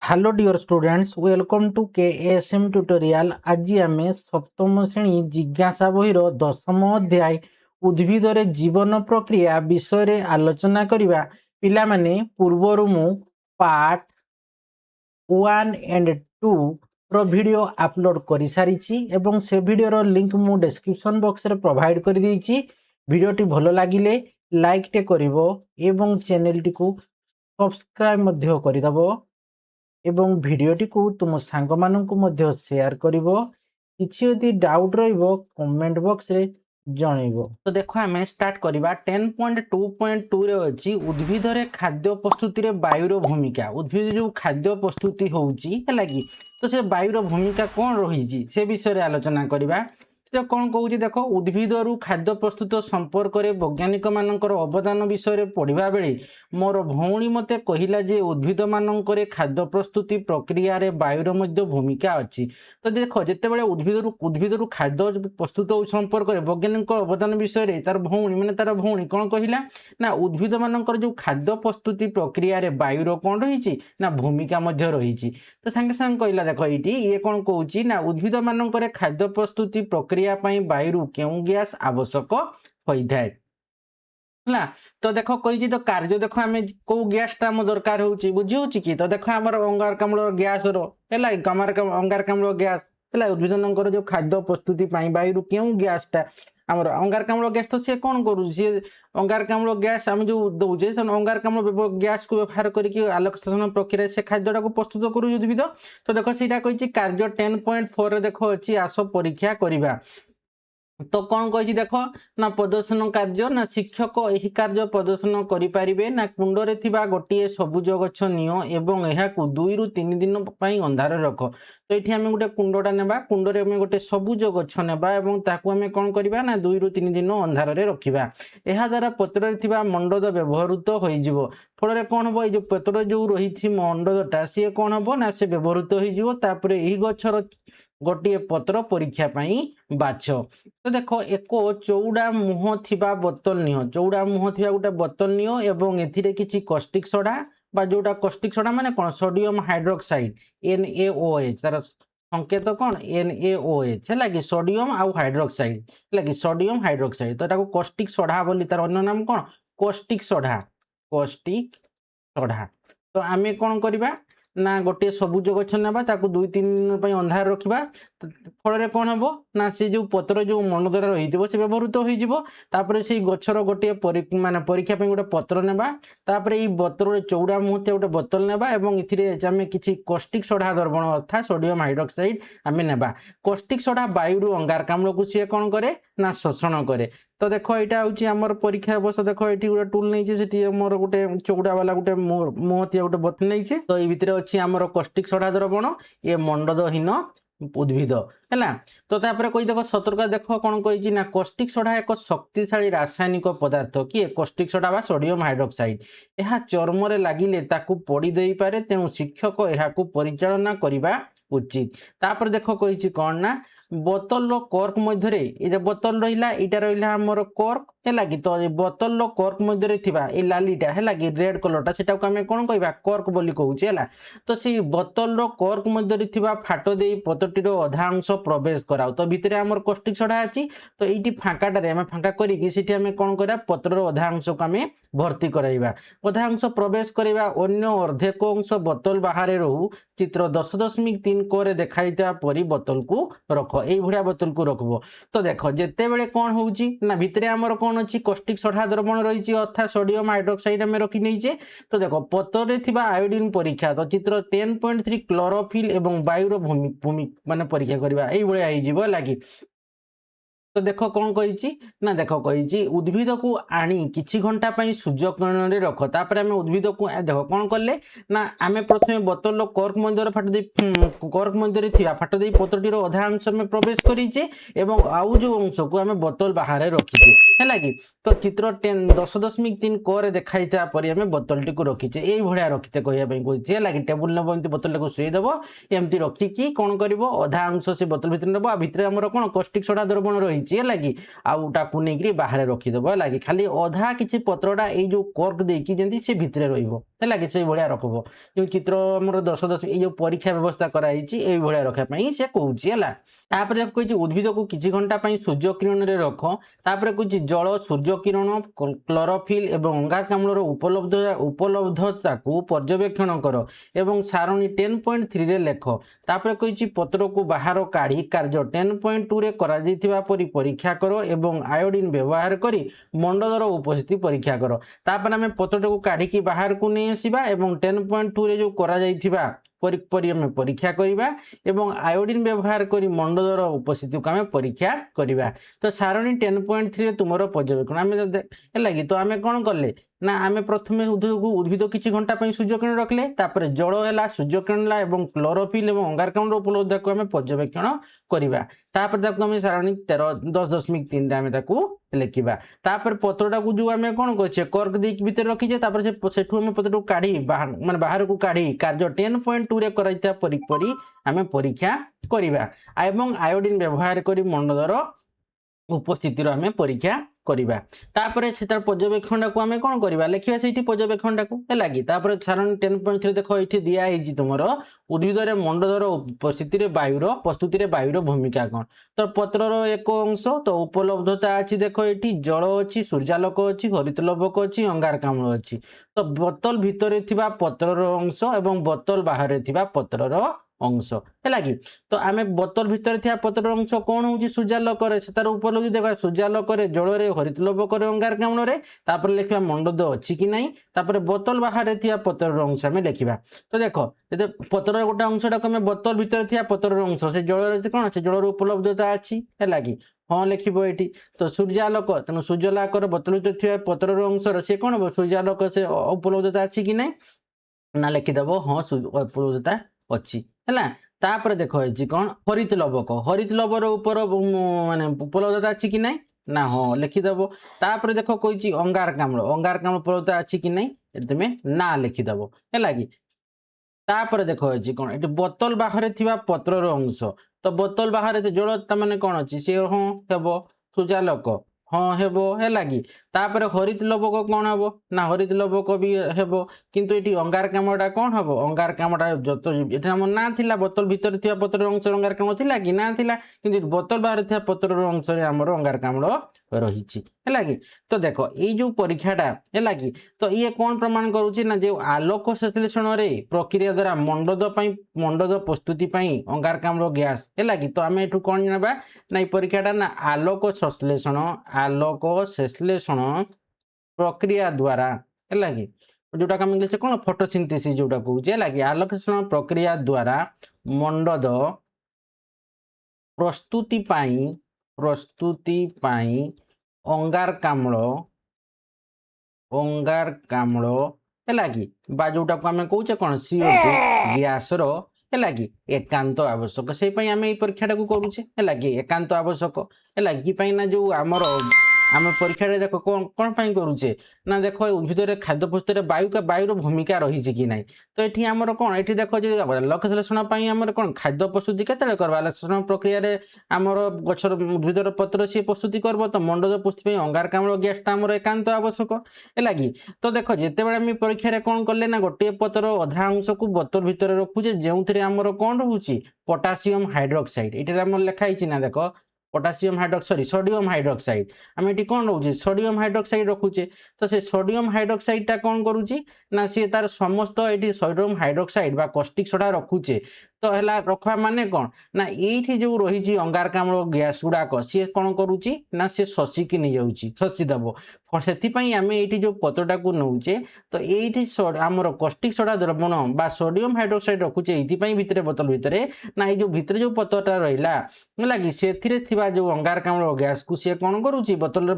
Hello dear students, welcome to KSM tutorial. आज आम सप्तम श्रेणी जिज्ञासा बहिर दशम अध्याय उद्भिद रे जीवन प्रक्रिया विषय रे आलोचना करिबा। पिला माने पूर्वरु मु पार्ट 1 एंड 2 रो वीडियो अपलोड करि सारिछि एवं से वीडियो रो लिंक मु डिस्क्रिप्शन बॉक्स रे प्रोवाइड कर देछि। वीडियोटी भलो लागिले लाइक टे करिवो एवं चैनल टी को सब्सक्राइब मध्य करिदबो एवं वीडियोटी को तुम सांग माननकु मध्य शेयर करिवो। किछि यदि डाउट रहिबो कमेंट बॉक्स रे जणैबो। तो देखो आमे स्टार्ट करिबा 10.2.2 रे अछि उद्भिद रे खाद्य प्रस्तुति रे वायु रो भूमिका। उद्भिद जो खाद्य प्रस्तुति होउची हैला कि तो से वायु रो भूमिका कोन रहिजी से विषय रे आलोचना करिबा। तो कौन कौच देख उद्भिद रु खाद्य प्रस्तुत संपर्क में वैज्ञानिक मानकर अवदान विषय पढ़ा बेले मोर भौणी मते कहला जे उद्भिद मानक खाद्य प्रस्तुति प्रक्रिया रे वायुर मध्य भूमिका अच्छी। तो देख जिते उद्भिद रु खाद्य प्रस्तुत संपर्क में वैज्ञानिक अवदान विषय तार भौणी माने तार भौणी कौन कहला ना उद्भिद मानकर जो खाद्य प्रस्तुति प्रक्रिया रे वायुर कौन रही ना भूमिका मध्य रही। तो सांगे सांगे कहला देख ये कौन कहूँ ना उद्भिद मानकर खाद्य प्रस्तुति प्रक्रिया वायु क्यों गैस आवश्यक होता है ना। तो देख कही तो कार्य देख आम कौ गैस टा दरकार हो बुझी कि तो देख आम अंगारकाम्ल गैस अंगारकाम्ल गैस है उद्भिद जो खाद्य प्रस्तुति वायु क्यों गैस टा आमर अंगारकाम्ल गैस तो सी कौन करूँ सी अंगारकाम्ल गैस आम जो दौचे अंगारकाम्ल गैस को व्यवहार करके आलोक शोषण प्रक्रिया से खाद्यटा को प्रस्तुत करूँ उद्भिद। तो देख सीटा कही कार्य 10.4 देख अच्छी आस परीक्षा करवा। तो कौन कही देख ना प्रदर्शन कार्य ना शिक्षक यही कार्य प्रदर्शन करें ना कुंडरे थिबा गोटे सबुज गछ नियो एवं यह 2 ରୁ 3 दिन अंधार रख। तो ये आम गोटे कुंडा ना कुंडरे आम गोटे सबुज गछ नेबा एवं ताकू आम कौन करवा ना 2 ରୁ 3 दिन अंधार रखा। यह द्वारा पत्र मंडद व्यवहृत हो फल कौन हम ये पत्र जो रही मंडदटा सी कौन हम ना से व्यवहृत होपर यही गछर गोटे पत्र परीक्षा बाछ। तो देख एक चौड़ा मुह थिबा बोतल निह चौड़ा मुह थिबा गोटे बोतल निह एवं एथिरे किछि कॉस्टिक सोडा बा जोटा कॉस्टिक सोडा माने कोन सोडियम हाइड्रोक्साइड NaOH तार संकेत कौन NaOH है कि सोडियम आउ हाइड्रोक्साइड है कि सोडियम हाइड्रोक्साइड। तो कॉस्टिक सोडा बोली तार अन्य नाम कौन कॉस्टिक सोडा तो आम कौन करवा ना गोटे सबुज गछ ना 2-3 दिन अंधार रखा फल कौन हम ना से जो पत्र जो मंडदरा रही से व्यवहृत होपर से गछर गोटे माने परीक्षा गोटे पत्र नेबा ये बोतल चौड़ा मुहूर्त गोटे बोतल नेबा एवं आम किसी कॉस्टिक सोडा द्रवण अर्थात सोडियम हाइड्रोक्साइड आम नेबा। कॉस्टिक सोडा वायु अंगारकाम्ल को सी कौन करे ना शोषण करे। तो देख यहाँ हूँ आम परीक्षा अवस्था देख ये गोटे टूल नहीं मोर गोटे चौड़ा वाला गोटे मुहतिया गोटे बोतल नहीं। तो ये भितर अच्छी आमर कॉस्टिक सोडा द्रवण ये मंडदहीन उद्भिद है। तो तापर कही देख सतर्क देख कौन कही ना कॉस्टिक सोडा एक शक्तिशाली रासायनिक पदार्थ किए कॉस्टिक सोडा बा सोडियम हाइड्रोक्साइड यह चर्म रे लागिले ताकू पोड़ी देई पारे तेणु शिक्षक यह परिचालना करने उचित। तापर देख कही कौन ना बोतल कर्क मध्य ये बोतल रहा आमर कर्क है कि तो बोतल कर्क मध्य ये लालीटा है कि रेड कलरटा से आम कौन कह कर्क बोली कहूँ है। तो सी बोतल कर्क मध्य फाट दे पत्रटीर अधा अंश प्रवेश कराओ। तो भितर आमर कॉस्टिक सोडा अच्छी तो ये फाँकाटे आम फाँका करें कौन करा पत्र अधा अंश को आम भर्ती कराइबा अधा अंश प्रवेश करवा अन्य अर्धेक अंश बोतल बाहर रहू चित्र 10.3 क देखा परी बोतल को रख यही भाया बोतल को रखब। तो देख जिते बड़े कौन हो भितर आमर कौन अच्छी कॉस्टिक सोडा द्रवण रही अर्थात सोडियम हाइड्रोक्साइड आम रखी नहीं। तो देख पत्र थिबा आयोडीन परीक्षा तो चित्र 10.3 क्लोरोफिल एवं वायुर भूमि माने परीक्षा करवा यही भाया लगी। तो देख कौन कही ना देख कही उद्भिद को आनी किछि घंटा सूर्य किरण में रख तापर आम उद्भिद को देख कौन कले ना आम प्रथम बोतल कर्क मध्य फाट दे पत्रटीर अधा अंश में प्रवेश करें एवं आउ जो अंश को आम बोतल बाहर रखीचे है कि तो चित्र 10.3 क देखा पर आम बोतल टी रखीचे यही भाया रखीते कहवाई कहते है कि टेबुल नब एम बोतल को शुईदेव एमती रखिकी कौन कर अधा अंश से बोतल भितर नब भितर आमर कौन कॉस्टिक सोडा द्रवण रही रही लगी आउटाकू नहीं बाहर रखीदेव है खाली अधा किसी पत्रटा ये जो कर्क देकी जमी सी भितर रही से भाया रखब जो चित्र आम 10 ये परीक्षा व्यवस्था कराई भाया रखापी से कौच है कही उद्भिद को किसी घंटा सूर्य किरण में रख तापर कही जल सूर्य किरण क्लोरोफिल और अंगारकाम्लर उपलब्धता को पर्यवेक्षण कर एवं सारणी 10.3 रे लेख तापर कही पत्र को बाहर काढ़ी कार्य 10.2 रे करा जाइथिबा परी परीक्षा करो एवं आयोडीन व्यवहार करी मंडलर उपस्थिति परीक्षा करो तापर आम पत्र को काढ़ी बाहर को नहीं आसवा एवं 10.2 रे जो करा जाइथिबा आम परीक्षा करवा एवं आयोडीन व्यवहार करी मंडलर उपस्थिति को आम परीक्षा करवा तो सारणी 10.3 तुम पर्यवेक्षण आम है तो आम कौन कले ना आम प्रथम उद्भिद किसी घंटा सूर्य किरण रखले तापर जल है सूर्य किरण एवं क्लोरोफिल और अंगारकाम्ल उपलब्धता को आम पर्यवेक्षण करवा तापर आम सारणी 10.3 आम लिखा तापर पत्रटा को जो आम कौन कर कर्क देक भीतर रखीचे से पत्र को काढ़ी बाहर को काढ़ी कार्य 10.2 रे कराइता परी आम परीक्षा करवा एवं आयोडीन व्यवहार करी मंडलर उपस्थिति आम परीक्षा करवा तापर से पर्यवेक्षण को आम कौन करवा लिखा से पर्यवेक्षण को है सारण 10.3 देख ये दिखाई तुम उद्भिद मंडलर उपस्थिति वायुर प्रस्तुति वायुर भूमिका कौन तो पत्रर एक अंश तो उपलब्धता अच्छी देख ये जल अच्छी सूर्यालोक अच्छी हरितलवक अच्छी अंगारकाम्ल अच्छी तो बोतल भितर पत्रर अंश और बोतल बाहर पत्रर अंश है तो आम बोतल भितर थी पत्र अंश कौन हो सूर्यालोक तार उपलब्धि देखा सूर्यालोक जल हरितलवक अंगारकाम्ल तापर लिखा मंडद अच्छी कि नहीं तापर बोतल बाहर पत्र अंश आम लिखा तो देख पत्र गोटे अंशटा आम बोतल भितर थी पत्र अंश से जल कौन से जलर उपलब्धता अच्छी है कि हाँ लिखब ये तो सूर्यालोक तेणु सूर्यालोकर बोतल भितर थी पत्र अंशर से कौन हम सूर्यालोक से उपलब्धता अच्छी कि नहीं ना लिखिदेव हाँ उपलब्धता अच्छी है तापर देख ये कौन हरितलवर ऊपर माने उपलब्धता अच्छी कि नहीं ना हाँ लिखिदेव तापर देख कही अंगारकाम्ल उपलब्धता अच्छी कि नहीं तुम्हें ना लिखिदेव है कि तापर देख ये कौन ये बोतल बाहर पत्रर अंश तो बोतल बाहर जल मैंने कौन अच्छी सी हाँ हे सूर्यालोक हाँ हेब है तापर हरितलवक कौन हम ना हरितलवक भी हेब किंतु ये अंगारकाम्लटा कौन हम अंगारकाम्लटा जो आम ना थिला बोतल भितर थी पत्र अंश अंगारकाम्ल थिला कि ना थिला किंतु बोतल बाहर थी पत्र अंश आमर अंगारकाम्ल रही है कि तो देख ये जो परीक्षाटा है कि तो ये कौन प्रमाण करुच्ची ना जो आलोक संश्लेषण प्रक्रिया द्वारा मंडद प्रस्तुति अंगारकाम्ल गैस है कि तो आम ये कौन जाना ना ये परीक्षाटा ना आलोक संश्लेषण प्रक्रिया द्वारा है कि जोटा आम इंग्लिश कौन फोटोसिंथेसिस जोटा कहूँ है कि आलोक संश्लेषण प्रक्रिया द्वारा मंडद प्रस्तुति अंगारकाम्ल है कि बा जोटा को आम कौचे कौन CO2 गैस है कि एकांत आवश्यक से आम ये परीक्षा को करुचे है कि एकांत आवश्यक है कि ना जो आमर आम परीक्षा देख कौन कौन करुचे ना देख उद्भिद खाद्य प्रस्तुत वायुर भूमिका रही कि ना तो ये आमर कौन ये देख आलोक संश्लेषण आमर कौन खाद्य प्रस्तुति केते करवा आलोक संश्लेषण प्रक्रिया आमर गछर उद्भिदर पत्र सी प्रस्तुति करब तो मंडल प्रस्तुति अंगारकाम्ल गैसटा आमर एकांत आवश्यक है कि तो देख जिते आम परीक्षा कौन कले ना गोटे पत्र अधा अंश को बोतल भितर रखुचे जो आमर कौन रोचे पोटासियम हाइड्रोक्साइड ये आम लिखाई ना देख पोटासियम हाइड्रोक्साइड सोडियम हाइड्रोक्साइड आम ये कौन रोचे सोडियम हाइड्रोक्साइड रखुचे तो से सोडियम हाइड्रोक्साइडटा कौन करुच्ची ना सी तार समस्त ये सोडियम हाइड्रोक्साइड बा कॉस्टिक सोडा रखुचे तो है रखा माने कौन ना ये जो रही अंगारकाम्ल गैस गुड़ाक सी कौन करुच्ची ना सी शोषिकी नहीं जाऊँगी शोषिदेव से आम ये जो पत्रटा को नौचे तो ये आमर कॉस्टिक सोडा द्रवण बा सोडियम हाइड्रोक्साइड रखुचे ये भितर बोतल भितर ना ये जो भितर जो पत्रटा रहा है कि से जो अंगारकाम्ल गैस को सी कौन करुच्ची बोतल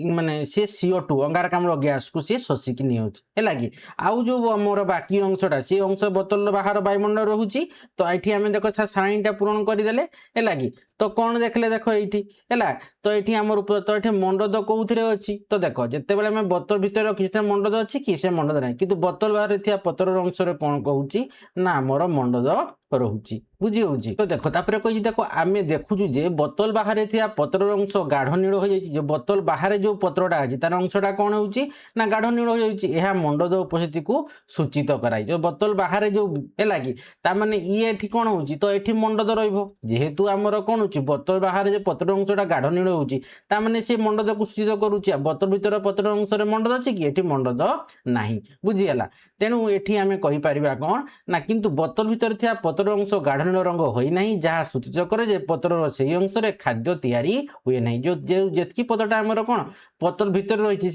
माने सी CO2 अंगारकाम्ल गैस को सी शोषिकी नहीं है कि आउ जो मोर बाकी अंशटा सी अंश बोतल बाहर वायुमंडल रोचे तो ये आम देख सारणीटा पूरण करदे है कि तो कौन देखले देख ये है तो ये आम तो ये मंडद कौन अच्छी तो देख जिते बड़े आम बोतल भितर रखी मंडद अच्छी कि से मंडद ना कि बोतल बाहर थी पत्र अंश कौन कहूँ ना आमर मंडद ରହୁଛି। ବୁଝି ହଉଛି ତ ଦେଖ ତାପରେ କହିଛି ଦେଖ ଆମେ ଦେଖୁଛୁ ଯେ ବୋତଲ ବାହାରେ ଥିବା ପତ୍ରର ଅଂଶ ଗାଢ ନୀଳ ହୋଇଯାଇଛି। ଯେ ବୋତଲ ବାହାରେ ଯୋଉ ପତ୍ରଟା ଅଛି ତାର ଅଂଶଟା କଣ ହେଉଛି ନା ଗାଢ ନୀଳ ହୋଇଯାଉଛି। ଏହା ମଣ୍ଡଦ ଉପସ୍ଥିତିକୁ ସୂଚିତ କରାଏ। ଯୋଉ ବୋତଲ ବାହାରେ ଯୋଉ ହେଲା କି ତାମାନେ ଇଏ ଏଠି କଣ ହଉଛି ତ ଏଠି ମଣ୍ଡଦ ରହିବ। ଯେହେତୁ ଆମର କଣ ହଉଛି ବୋତଲ ବାହାରେ ଯେ ପତ୍ରର ଅଂଶଟା ଗାଢ ନୀଳ ହେଉଛି ତାମାନେ ସେ ମଣ୍ଡଦକୁ ସୂଚିତ କରୁଛି। ଆଉ ବୋତଲ ଭିତର ପତ୍ରର ଅଂଶରେ ମଣ୍ଡଦ ଅଛି କି ଏଠି ମଣ୍ଡଦ ନାହିଁ। ବୁଝିଗଲା। ତେଣୁ ଏଠି ଆମେ କହିପାରିବା କଣ ନା କିନ୍ତୁ ବୋତଲ ଭିତରେ ଥିବା ପତ୍ରର ଅଂଶ ଗାଢ ନୀଳ ରଙ୍ଗ ହୋଇନାହିଁ, ଯାହା ସୂଚିତ କରେ ଯେ ପତ୍ରର ସେହି ଅଂଶରେ ଖାଦ୍ୟ ତିଆରି ହୁଏ ନାହିଁ। ଯୋଉ ଯେତିକି ପତ୍ରଟା ଆମର କଣ ପତ୍ର ଭିତରେ ରହିଛି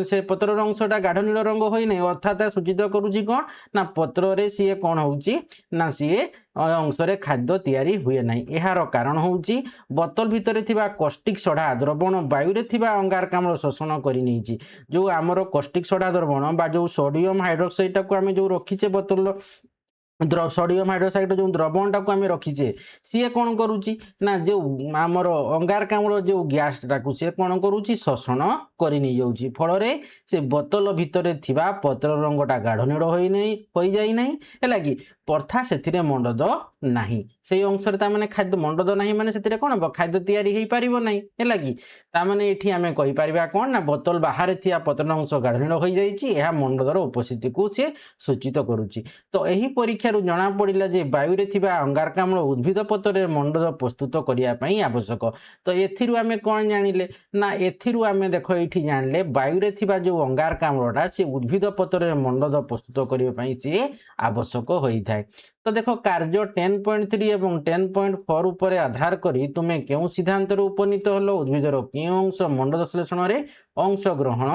ସେ ପତ୍ରର ଅଂଶଟା ଗାଢ ନୀଳ ରଙ୍ଗ ହୋଇନାହିଁ, ଅର୍ଥାତ୍ ସୂଚିତ କରୁଛି କଣ ନା ପତ୍ରରେ ସିଏ କଣ ହଉଛି ନା ସିଏ ଅଂଶରେ ଖାଦ୍ୟ ତିଆରି ହୁଏ ନାହିଁ। ଏହାର କାରଣ ହଉଛି ବୋତଲ ଭିତରେ ଥିବା କଷ୍ଟିକ ସୋଡା ଦ୍ରବଣ ବାୟୁରେ ଥିବା ଅଙ୍ଗାରକାମ୍ଳ ଶୋଷଣ କରି ନେଇଛି। ଯୋଉ ଆମର କଷ୍ଟିକ ସୋଡା ଦ୍ରବଣ ବା ଯୋଉ ସୋଡିୟମ ହାଇଡ୍ରୋକ୍ସାଇଡଟାକୁ ଆମେ ଯୋଉ ରଖିଛେ ବୋତଲ ସୋଡିୟମ ହାଇଡ୍ରୋକ୍ସାଇଡ ଯୋଉ ଦ୍ରବଣଟାକୁ ଆମେ ରଖିଛେ ସିଏ କଣ କରୁଛି ନା ଯୋଉ ଆମର ଅଙ୍ଗାରକାମ୍ଳ ଯୋଉ ଗ୍ୟାସଟାକୁ ସିଏ କଣ କରୁଛି ଶୋଷଣ କରି ନେଇଯାଉଛି। ଫଳରେ ସେ ବୋତଲ ଭିତରେ ଥିବା ପତ୍ର ରଙ୍ଗଟା ଗାଢ ନୀଳ ହୋଇଯାଇନାହିଁ ହେଲା କି ଅର୍ଥାତ୍ ସେଥିରେ ମଣ୍ଡଦ ନାହିଁ। ସେଇ ଅଂଶରେ ତାମାନେ ଖାଦ୍ୟ ମଣ୍ଡଦ ନାହିଁ ମାନେ ସେଥିରେ କଣ ହବ ଖାଦ୍ୟ ତିଆରି ହେଇପାରିବ ନାହିଁ ହେଲା କି। ତାମାନେ ଏଠି ଆମେ କହିପାରିବା କଣ ନା ବୋତଲ ବାହାରେ ଥିବା ପତ୍ରର ଅଂଶ ଗାଢ ନୀଳ ହୋଇଯାଇଛି, ଏହା ମଣ୍ଡଦର ଉପସ୍ଥିତିକୁ ସେ ସୂଚିତ କରୁଛି। ତ ଏହି ପରୀକ୍ଷାରୁ ଜଣାପଡ଼ିଲା ଯେ ବାୟୁରେ ଥିବା ଅଙ୍ଗାରକାମ୍ଳ ଉଦ୍ଭିଦ ପତ୍ରରେ ମଣ୍ଡଦ ପ୍ରସ୍ତୁତ କରିବା ପାଇଁ ଆବଶ୍ୟକ। ତ ଏଥିରୁ ଆମେ କଣ ଜାଣିଲେ ନା ଏଥିରୁ ଆମେ ଦେଖ ଏଇଠି ଜାଣିଲେ ବାୟୁରେ ଥିବା ଯୋଉ ଅଙ୍ଗାରକାମ୍ଳଟା ସେ ଉଦ୍ଭିଦ ପତ୍ରରେ ମଣ୍ଡଦ ପ୍ରସ୍ତୁତ କରିବା ପାଇଁ ସିଏ ଆବଶ୍ୟକ ହୋଇଥାଏ। ତ ଦେଖ କାର୍ଯ୍ୟ 10.3 ଏବଂ 10.4 ଉପରେ ଆଧାର କରି ତୁମେ କେଉଁ ସିଦ୍ଧାନ୍ତରେ ଉପନୀତ ହେଲ? ଉଦ୍ଭିଦର କେଉଁ ଅଂଶ ମଣ୍ଡଦ ଶ୍ଳେଷଣରେ ଅଂଶଗ୍ରହଣ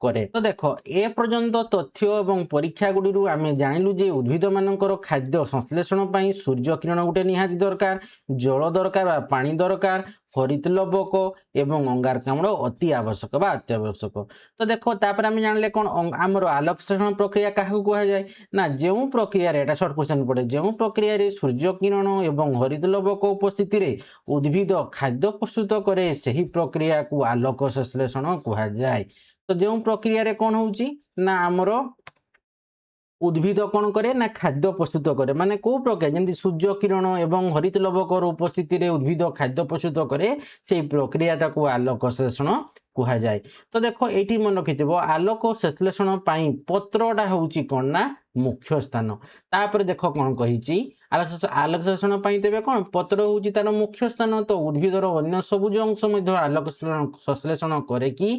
କରେ? ତ ଦେଖ ଏ ପର୍ଯ୍ୟନ୍ତ ତଥ୍ୟ ଏବଂ ପରୀକ୍ଷା ଗୁଡ଼ିରୁ ଆମେ ଜାଣିଲୁ ଯେ ଉଦ୍ଭିଦ ମାନଙ୍କର ଖାଦ୍ୟ ସଂଶ୍ଳେଷଣ ପାଇଁ ସୂର୍ଯ୍ୟ କିରଣ ଗୋଟେ ନିହାତି ଦରକାର, ଜଳ ଦରକାର ବା ପାଣି ଦରକାର, ହରିତ ଲବକ ଏବଂ ଅଙ୍ଗାରକାମ୍ଳ ଅତି ଆବଶ୍ୟକ ବା ଅତ୍ୟାବଶ୍ୟକ। ତ ଦେଖ ତାପରେ ଆମେ ଜାଣିଲେ କଣ ଆମର ଆଲୋକ ସଂଶ୍ଳେଷଣ ପ୍ରକ୍ରିୟା କାହାକୁ କୁହାଯାଏ ନା ଯେଉଁ ପ୍ରକ୍ରିୟାରେ ଏଟା ସର୍ଟ କ୍ୱେଶ୍ଚନ ପଡେ ଯେଉଁ ପ୍ରକ୍ରିୟାରେ ସୂର୍ଯ୍ୟ କିରଣ ଏବଂ ହରିତ ଲବକ ଉପସ୍ଥିତିରେ ଉଦ୍ଭିଦ ଖାଦ୍ୟ ପ୍ରସ୍ତୁତ କରେ ସେହି ପ୍ରକ୍ରିୟାକୁ ଆଲୋକ ସଂଶ୍ଳେଷଣ କୁହାଯାଏ। ତ ଯେଉଁ ପ୍ରକ୍ରିୟାରେ କଣ ହଉଛି ନା ଆମର ଉଦ୍ଭିଦ କଣ କରେ ନା ଖାଦ୍ୟ ପ୍ରସ୍ତୁତ କରେ ମାନେ କୋଉ ପ୍ରକ୍ରିୟା ଯେମିତି ସୂର୍ଯ୍ୟ କିରଣ ଏବଂ ହରିତ ଲବକର ଉପସ୍ଥିତିରେ ଉଦ୍ଭିଦ ଖାଦ୍ୟ ପ୍ରସ୍ତୁତ କରେ ସେଇ ପ୍ରକ୍ରିୟାଟାକୁ ଆଲୋକ ସଂଶ୍ଳେଷଣ କୁହାଯାଏ। ତ ଦେଖ ଏଇଠି ମନେ ରଖିଥିବ ଆଲୋକ ସଂଶ୍ଳେଷଣ ପାଇଁ ପତ୍ରଟା ହଉଛି କଣ ନା ମୁଖ୍ୟ ସ୍ଥାନ। ତାପରେ ଦେଖ କଣ କହିଛି ଆଲୋକ ସଂଶ୍ଳେଷଣ ପାଇଁ ତେବେ କଣ ପତ୍ର ହଉଛି ତାର ମୁଖ୍ୟ ସ୍ଥାନ। ତ ଉଦ୍ଭିଦର ଅନ୍ୟ ସବୁଜ ଅଂଶ ମଧ୍ୟ ଆଲୋକ ସଂଶ୍ଳେଷଣ କରେ କି?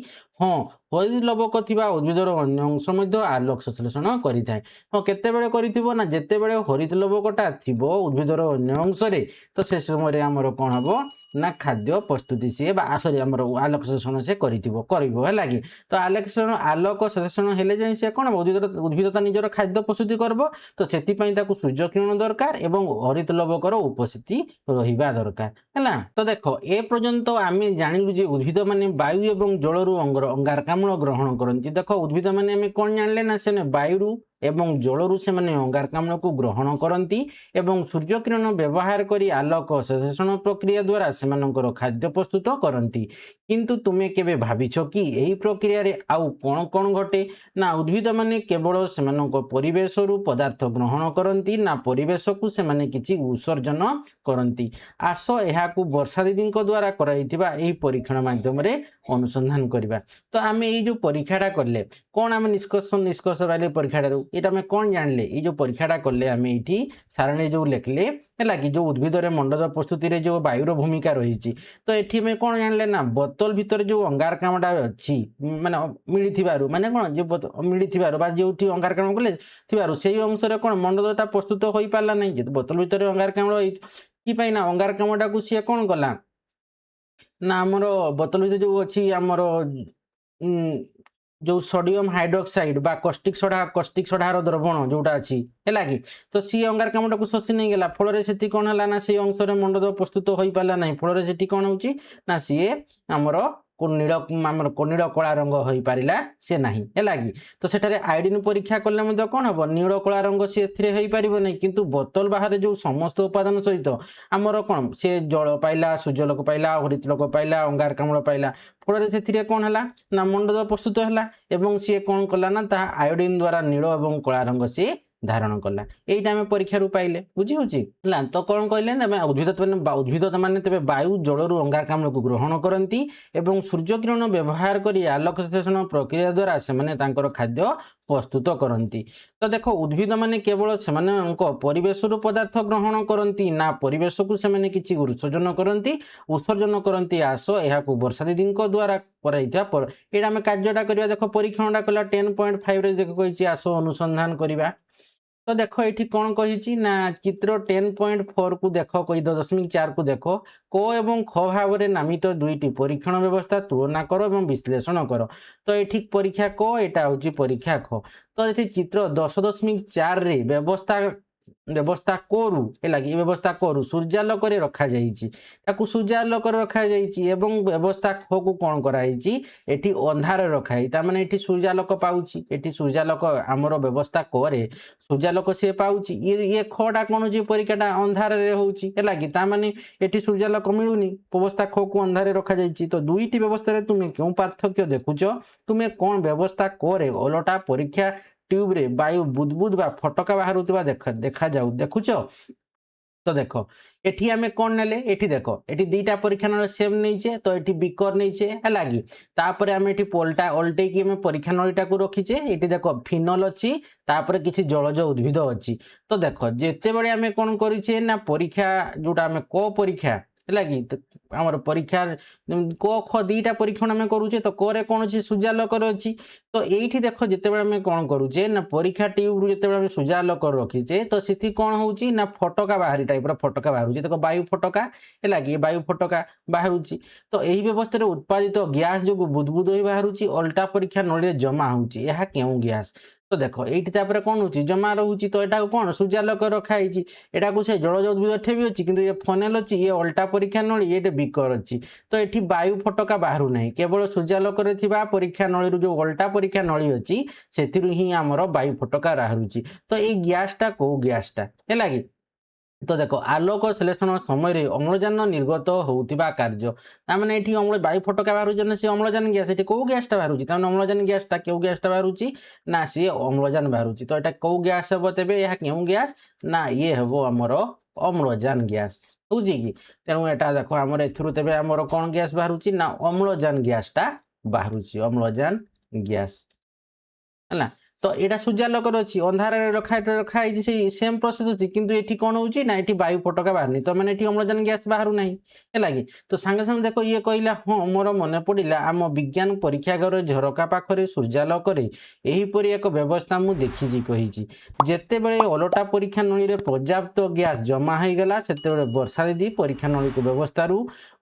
ହଁ, ହରିତ ଲବକ ଥିବା ଉଦ୍ଭିଦର ଅନ୍ୟ ଅଂଶ ମଧ୍ୟ ଆଲୋକ ସଂଶ୍ଳେଷଣ କରିଥାଏ। ହଁ କେତେବେଳେ କରିଥିବ ନା ଯେତେବେଳେ ହରିତ ଲବକଟା ଥିବ ଉଦ୍ଭିଦର ଅନ୍ୟ ଅଂଶରେ ତ ସେ ସମୟରେ ଆମର କଣ ହବ ନା ଖାଦ୍ୟ ପ୍ରସ୍ତୁତି ସିଏ ବା ସରି ଆମର ଆଲୋକ ସଂଶ୍ଳେଷଣ ସେ କରିବ ହେଲା କି। ତ ଆଲୋକ ସଂଶ୍ଳେଷଣ ହେଲେ ଯାଇ ସେ କଣ ଉଦ୍ଭିଦ ତା ନିଜର ଖାଦ୍ୟ ପ୍ରସ୍ତୁତି କରିବ। ତ ସେଥିପାଇଁ ତାକୁ ସୂର୍ଯ୍ୟ କିରଣ ଦରକାର ଏବଂ ହରିତ ଲବକର ଉପସ୍ଥିତି ରହିବା ଦରକାର ହେଲା। ତ ଦେଖ ଏ ପର୍ଯ୍ୟନ୍ତ ଆମେ ଜାଣିଲୁ ଯେ ଉଦ୍ଭିଦ ମାନେ ବାୟୁ ଏବଂ ଜଳରୁ ଅଙ୍ଗାରକାମ୍ଳ ଗ୍ରହଣ କରନ୍ତି। ଦେଖ ଉଦ୍ଭିଦ ମାନେ ଆମେ କଣ ଜାଣିଲେ ନା ସେମାନେ ବାୟୁରୁ ଏବଂ ଜଳରୁ ସେମାନେ ଅଙ୍ଗାରକାମ୍ଳକୁ ଗ୍ରହଣ କରନ୍ତି ଏବଂ ସୂର୍ଯ୍ୟ କିରଣ ବ୍ୟବହାର କରି ଆଲୋକ ସଂଶ୍ଳେଷଣ ପ୍ରକ୍ରିୟା ଦ୍ୱାରା ସେମାନଙ୍କର ଖାଦ୍ୟ ପ୍ରସ୍ତୁତ କରନ୍ତି। କିନ୍ତୁ ତୁମେ କେବେ ଭାବିଛ କି ଏହି ପ୍ରକ୍ରିୟାରେ ଆଉ କଣ କଣ ଘଟେ ନା ଉଦ୍ଭିଦ ମାନେ କେବଳ ସେମାନଙ୍କ ପରିବେଶରୁ ପଦାର୍ଥ ଗ୍ରହଣ କରନ୍ତି ନା ପରିବେଶକୁ ସେମାନେ କିଛି ଉତ୍ସର୍ଜନ କରନ୍ତି? ଆସ ଏହାକୁ ବର୍ଷା ଦିଦିଙ୍କ ଦ୍ୱାରା କରାଯାଇଥିବା ଏହି ପରୀକ୍ଷଣ ମାଧ୍ୟମରେ ଅନୁସନ୍ଧାନ କରିବା। ତ ଆମେ ଏଇ ଯୋଉ ପରୀକ୍ଷାଟା କଲେ କଣ ଆମେ ନିଷ୍କର୍ଷ ପାଇଲେ ପରୀକ୍ଷାଟାରୁ ଏଇଟା ଆମେ କଣ ଜାଣିଲେ? ଏଇ ଯୋଉ ପରୀକ୍ଷାଟା କଲେ ଆମେ ଏଇଠି ସାରଣୀ ଯୋଉ ଲେଖିଲେ ହେଲା କି ଯୋଉ ଉଦ୍ଭିଦରେ ମଣ୍ଡଦ ପ୍ରସ୍ତୁତିରେ ଯୋଉ ବାୟୁର ଭୂମିକା ରହିଛି ତ ଏଠି ଆମେ କଣ ଜାଣିଲେ ନା ବୋତଲ ଭିତରେ ଯୋଉ ଅଙ୍ଗାରକାମ୍ଳଟା ଅଛି ମାନେ ମିଳିଥିବାରୁ ମାନେ କଣ ଯେ ମିଳିଥିବାରୁ ବା ଯୋଉଠି ଅଙ୍ଗାରକାମ୍ଳ ଗଲେ ଥିବାରୁ ସେଇ ଅଂଶରେ କଣ ମଣ୍ଡଦଟା ପ୍ରସ୍ତୁତ ହୋଇପାରିଲା ନାହିଁ। ଯେହେତୁ ବୋତଲ ଭିତରେ ଅଙ୍ଗାରକାମ୍ଳ କି ପାଇଁ ନା ଅଙ୍ଗାରକାମ୍ଳଟାକୁ ସିଏ କଣ କଲା ନା ଆମର ବୋତଲ ଭିତରେ ଯୋଉ ଅଛି ଆମର ଯୋଉ ସୋଡିୟମ ହାଇଡ୍ରୋକ୍ସାଇଡ ବା କଷ୍ଟିକ ସୋଡାର ଦ୍ରବଣ ଯୋଉଟା ଅଛି ହେଲା କି ତ ସିଏ ଅଙ୍ଗାରକାମ୍ଳଟାକୁ ଶୋଷି ନେଇଗଲା। ଫଳରେ ସେଠି କଣ ହେଲା ନା ସେଇ ଅଂଶରେ ମଣ୍ଡଦ ପ୍ରସ୍ତୁତ ହୋଇପାରିଲା ନାହିଁ। ଫଳରେ ସେଠି କଣ ହଉଛି ନା ସିଏ ଆମର ନୀଳ କଳା ରଙ୍ଗ ହୋଇପାରିଲା ସେ ନାହିଁ ହେଲା କି। ତ ସେଠାରେ ଆୟୋଡିନ ପରୀକ୍ଷା କଲେ ମଧ୍ୟ କଣ ହବ ନୀଳ କଳା ରଙ୍ଗ ସେ ଏଥିରେ ହେଇପାରିବ ନାହିଁ। କିନ୍ତୁ ବୋତଲ ବାହାରେ ଯୋଉ ସମସ୍ତ ଉପାଦାନ ସହିତ ଆମର କଣ ସେ ଜଳ ପାଇଲା, ସୂର୍ଯ୍ୟଲୋକ ପାଇଲା, ହରିତ ଲୋକ ପାଇଲା, ଅଙ୍ଗାରକାମ୍ଳ ପାଇଲା। ଫଳରେ ସେଥିରେ କଣ ହେଲା ନା ମଣ୍ଡଦ ପ୍ରସ୍ତୁତ ହେଲା ଏବଂ ସିଏ କଣ କଲା ନା ତାହା ଆୟୋଡିନ ଦ୍ୱାରା ନୀଳ ଏବଂ କଳା ରଙ୍ଗ ସିଏ ଧାରଣ କଲା এইটা ଆମେ ପରୀକ୍ଷାରୁ ପାଇଲେ ବୁଝି ହଉଛି ହେଲା ତ କଣ କହିଲେ ନା ଉଦ୍ଭିଦ ମାନେ ତେବେ ବାୟୁ ଜଳରୁ ଅଙ୍ଗାରକାମ୍ଳକୁ ଗ୍ରହଣ କରନ୍ତି ଏବଂ ସୂର୍ଯ୍ୟ କିରଣ ବ୍ୟବହାର କରି ଆଲୋକ ସଂଶ୍ଳେଷଣ ପ୍ରକ୍ରିୟା ଦ୍ୱାରା ସେମାନେ ତାଙ୍କର ଖାଦ୍ୟ ପ୍ରସ୍ତୁତ କରନ୍ତି ତ ଦେଖ ଉଦ୍ଭିଦ ମାନେ କେବଳ ସେମାନଙ୍କ ପରିବେଶରୁ ପଦାର୍ଥ ଗ୍ରହଣ କରନ୍ତି ନା ପରିବେଶକୁ ସେମାନେ କିଛି ଉତ୍ସର୍ଜନ କରନ୍ତି ଆସ ଏହାକୁ ବର୍ଷା ଦିଦିଙ୍କ ଦ୍ୱାରା କରାଯାଇଥିବା ଏଇଟା ଆମେ କାର୍ଯ୍ୟଟା କରିବା ଦେଖ ପରୀକ୍ଷଣଟା କଲା 10.5 ରେ ଦେଖ କହିଛି ଆସ ଅନୁସନ୍ଧାନ କରିବା तो देख ये कौन कही ना चित्र 10.4 को देख कही 10.4 को देख क एवं ख भाव में नामित दुईटी परीक्षण व्यवस्था तुलना कर और विश्लेषण कर तो ये परीक्षा क यहाँ हूँ परीक्षा ख तो ये चित्र 10.4 रे व्यवस्था करू है व्यवस्था करू सूर्यालोक रखा सूर्यालोक रखा व्यवस्था ख को कौन कराई अंधार रखाई तार ये सूर्यालोक पाऊँच ये सूर्यालोक आमर व्यवस्था क सूर्यालोक सी पाऊँ ये खटा कौन हो परीक्षाटा अंधार होने ये सूर्यालोक मिलूनी व्यवस्था ख को अंधार रखा तो दुईटी व्यवस्था तुम्हें क्यों पार्थक्य देखुच तुम्हें कौन व्यवस्था करे ओलटा परीक्षा ट्यूब रे वायु बुदबुद बा फटका बाहर देखा जाऊ देखुच तो देख एठी आमे कौन नेले एठी देखो एठी दीटा परीक्षा नली सेम नहींचे तो एठी बिकर नहींचे है कि तापर आमे एठी पोलटा ओल्टे की आमे परीक्षा नलीटा को रखीचे एठी देखो फिनल अछि तापर किछि जलज उद्भिद अछि तो देखो जेते बेले आमे कोन करिचे ना परीक्षा जोटा आमे को परीक्षा है कि आमर परीक्षा क ख दीटा परीक्षण आम करुचे तो करे कौन अच्छी सूर्यालोक अच्छी तो ये देख जिते आम कौन करुचे ना परीक्षा ट्यूब जो सूर्यालोक रखीचे तो सी कौन हो ना फटका बाहरी टाइप फटका बाहर देख वायु फटका है कि वायु फटका बाहर तो यही व्यवस्था उत्पादित गैस जो बुदबुद हो बाहर अल्टा परीक्षा नली जमा होगा क्यों गैस तो देख ये कौन हो जमा रोचे तो यहाँ कौन सूर्यालोक रखाई यहाँ से जलज उद्भिद भी अच्छी कि ये फनेल अच्छी ये अल्टा परीक्षा नली ये बिकर अच्छी तो ये वायु फटका बाहर ना केवल सूर्यालोक परीक्षा नली जो अल्टा परीक्षा नली अच्छी से ही आमर वायु फटका बाहर तो ये गैसटा कौ गैसटा है कि तो देखो आलोक संश्लेषण समय अम्लजान निर्गत होता कार्य ताने ये वायु फटका बाहर सी अम्लजान गैस ये कौ गैसटा बाहर अम्लजान गैसटा क्यों गैसटा बाहर ना सी अम्लजान बाहर तो यहाँ कौ गैस हम तेज यह क्यों गैस ना ये हम आमर अम्लजान गैस हूँ कि तेणु यहाँ देख आम एम आमर कौन गैस बाहर ना अम्लजान गैसटा बाहर अम्लजान गैस है तो यहाँ सूर्यालोक अच्छी अंधार रखाई सेम प्रोसेस अच्छी किंतु ये कौन हो वायु फटका बाहर तो मैंने अम्लजान गैस बाहर ना है तो सांगे सांगे देख ये कहला हाँ मोर मन पड़ा आम विज्ञान परीक्षागार झरका पाखे सूर्यालोक यहीपरि एक व्यवस्था मुझे देखी कही जिते बड़े ओलटा परीक्षा नली पर्याप्त गैस जमा हो गला से वर्षा दीदी परीक्षा नली को व्यवस्था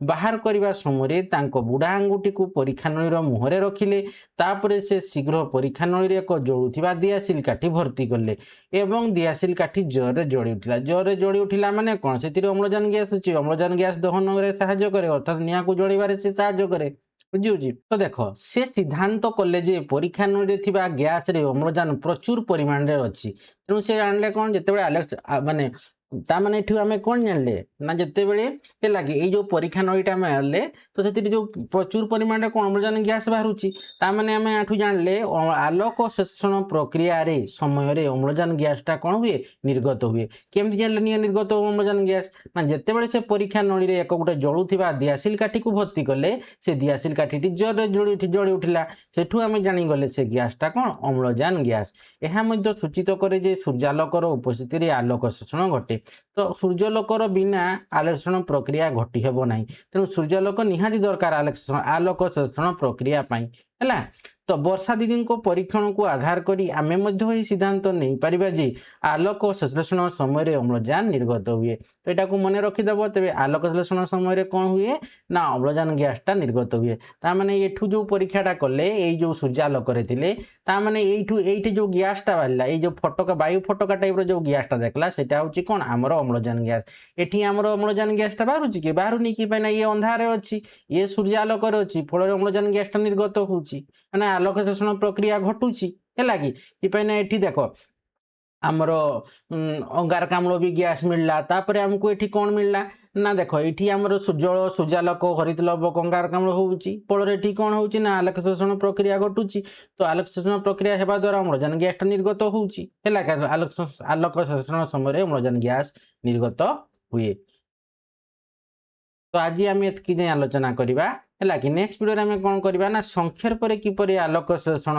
बाहर करने समय बुढ़ा आंगुठी को परीक्षा नली मुहरे रखिले तापर से शीघ्र परीक्षा नली एक जलुवा दियासिल काठी भर्ती कले एवं दियासिल काठी जोरे जड़ी उठिला माने कौन से अम्लजान गैस अच्छी अम्लजान गैस दहन में साहाय्य करे अर्थात निआ को जड़ारे से साहाय्य करे बुझी तो देख से सिद्धांत कले जे परीक्षा नली गैस रे अम्लजान प्रचुर परिमाण रे अच्छी तेणु से जानले कौन जिते आलेक्स माने ताने ये आम कौन जानले ना जिते बड़े है कि जो परीक्षा नलीटा आम आनले तो से जो प्रचुर परिमाण कौन अम्लजान गैस बाहर ताने आम यहाँ जानले आलोक संश्लेषण प्रक्रिया रे समय अम्लजान गैसटा कौन हुए निर्गत हुए केमती जानले निआ निर्गत हो अम्लजान गैस ना जिते बड़े से परीक्षा नली एक गोटे जलुवा दियासिल काठी को भर्ती कले से दियासिल काठी जोरे जड़ी उठिला सेठू आम जानीगले से गैसटा कौन अम्लजान गैस यह सूचित करे जे सूर्यालोकर उपस्थिति आलोक संश्लेषण घटे तो सूर्यालोकर बिना आलोक प्रक्रिया घटी हेब ना तेणु सूर्यालोक निहाती दरकार आलोक संश्लेषण प्रक्रिया है तो वर्षा दीदी को परीक्षण को आधार करी आमे मध्य सिद्धांत नहीं पारिबा जे आलोक संश्लेषण समय अम्लजान निर्गत हुए तो यहाँ मन रखीदेव तेज आलोक संश्लेषण समय कौन हुए ना अम्लजान गैसटा निर्गत हुए ताने एठू जो परीक्षाटा कले ये जो सूर्यालोक ताने ये जो गैसटा बाहर ये जो फटका वायु फटका टाइप जो गैसटा देखला से कौन आमर अम्लजान गैस एठी आमर अम्लजान गैसटा बाहर कि बाहर नहीं कि ये अंधार अच्छी ये सूर्यालोक अच्छी फल अम्लजान गैसटा निर्गत होची आलोक संश्लेषण प्रक्रिया घटुची है कि ये देख ଆମର ଅଙ୍ଗାରକାମ୍ଳ ବି ଗ୍ୟାସ୍ ମିଳିଲା। ତାପରେ ଆମକୁ ଏଠି କ'ଣ ମିଳିଲା ନା ଦେଖ ଏଠି ଆମର ସୂର୍ଯ୍ୟ ସୂର୍ଯ୍ୟାଲୋକ ହରିତ ଲବକ ଅଙ୍ଗାରକାମ୍ଳ ହେଉଛି, ଫଳରେ ଏଠି କ'ଣ ହେଉଛି ନା ଆଲୋକ ଶୋଷଣ ପ୍ରକ୍ରିୟା ଘଟୁଛି। ତ ଆଲୋକ ଶୋଷଣ ପ୍ରକ୍ରିୟା ହେବା ଦ୍ୱାରା ଅମ୍ଳଜାନ ଗ୍ୟାସଟା ନିର୍ଗତ ହେଉଛି ହେଲା। ଆଲୋକ ଶୋଷଣ ସମୟରେ ଅମ୍ଳଜାନ ଗ୍ୟାସ ନିର୍ଗତ ହୁଏ। ତ ଆଜି ଆମେ ଏତିକି ଯାଏଁ ଆଲୋଚନା କରିବା ହେଲା କି। ନେକ୍ସଟ ଭିଡ଼ିଓରେ ଆମେ କ'ଣ କରିବା ନା ସଂକ୍ଷେପରେ କିପରି ଆଲୋକ ଶୋଷଣ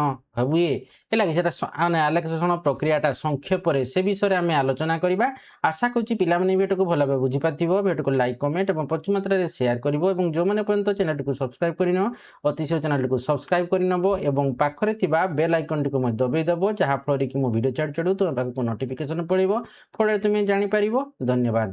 ହୁଏ ହେଲା କି, ସେଟା ମାନେ ଆଲୋକ ଶୋଷଣ ପ୍ରକ୍ରିୟାଟା ସଂକ୍ଷେପରେ ସେ ବିଷୟରେ ଆମେ ଆଲୋଚନା କରିବା। ଆଶା କରୁଛି ପିଲାମାନେ ଭିଡ଼ିଓକୁ ଭଲ ଭାବେ ବୁଝିପାରିଥିବ। ଭିଡ଼ିଓକୁ ଲାଇକ୍ କମେଣ୍ଟ ଏବଂ ପ୍ରଚୁର ମାତ୍ରାରେ ସେୟାର କରିବ ଏବଂ ଯେଉଁମାନେ ପର୍ଯ୍ୟନ୍ତ ଚ୍ୟାନେଲଟିକୁ ସବସ୍କ୍ରାଇବ୍ କରିନ ଅତି ଶୀଘ୍ର ଚ୍ୟାନେଲଟିକୁ ସବସ୍କ୍ରାଇବ୍ କରିନେବ ଏବଂ ପାଖରେ ଥିବା ବେଲ୍ ଆଇକନ୍ଟିକୁ ମଧ୍ୟ ଦବାଇ ଦେବ, ଯାହାଫଳରେ କି ମୁଁ ଭିଡ଼ିଓ ଛାଡ଼ୁ ତୁମ ପାଖକୁ ନୋଟିଫିକେସନ୍ ପଳେଇବ, ଫଳରେ ତୁମେ ଜାଣିପାରିବ। ଧନ୍ୟବାଦ।